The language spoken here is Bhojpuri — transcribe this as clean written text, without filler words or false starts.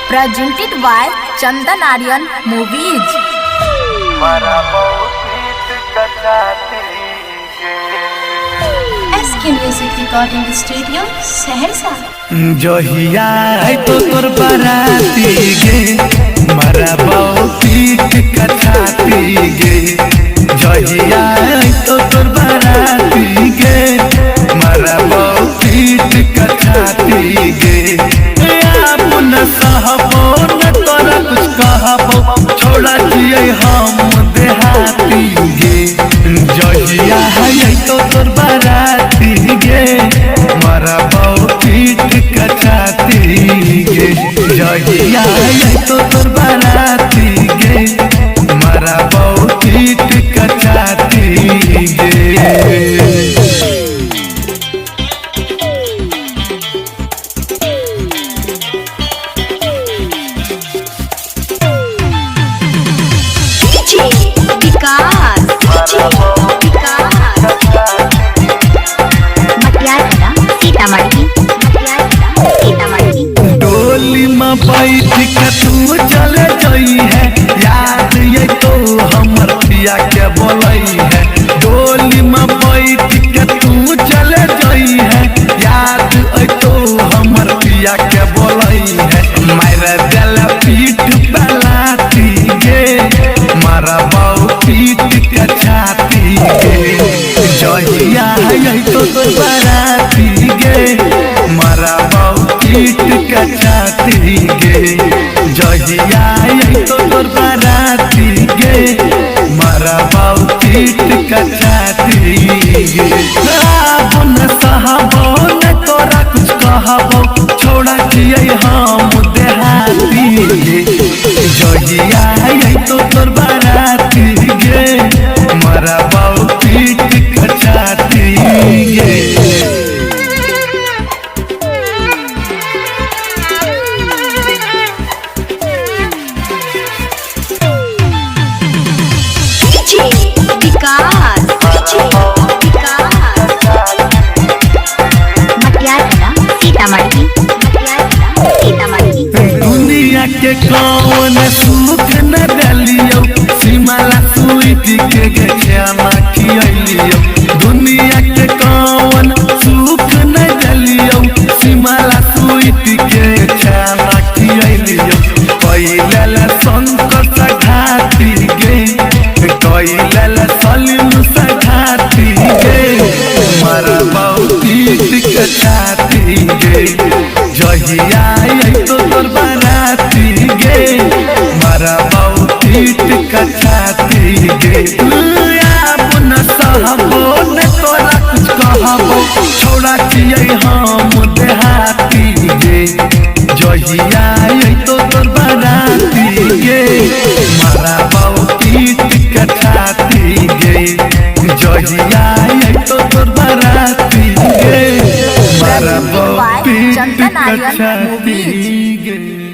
presented by Chandan Aryan Movies. SK Music Recording Studio, Saharsa. जहिया है तो तोर बाराती गे मारा पीठ कटाती गे। जहिया है तो तोर बाराती गे मारा पीठ कटाती गे। अपन सहबो न तोरा कुछ कहबो छोड़ा दिए हम देहाती गे। जहिया है तो तोर बाराती गे मारा पीठ कटाती गे। जहिया तो तोर बाराती गे मारा पीठ कटाती गे। डोली में बैठ के तू चले जई है याद ये तो हमर पिया के बोलई है। डोली में बैठ के तू चले जई है याद ये तो हमर पिया के बोलई है। मारा दिल पीठ पलाती गे मारा पीठ कटाती गे। जहिया है तो बाराती गे मारा पीठ कटाती गे। जहिया तो तोर बाराती गे मारा पीठ कटाती गे। अपन सहबो न तोरा कुछ कहबो छोड़ा दिए हम देहाती गे। जहिया तो तोर बाराती गे मारा पीठ कटाती गे। दुनिया के कौन सुख न दिलियो सिमला स्वीटी के खाना खियलियो। दुनिया के कौन सुख न दिलियो सिमला स्वीटी के खाना खियलियो। कैला शंकर सघाती गे कैला सलीम सघाती गे मारा पीठ कटाती गे। जहिया तो तोर बाराती गे मारा पीठ कटाती गे। अपन सहबो न तोरा कुछ कहबो छोड़ा दिए हम देहाती गे। जहिया तो तोर बाराती गे मारा पीठ कटाती गे। जहिया तो तोर बाराती गे मारा पीठ कटाती गे।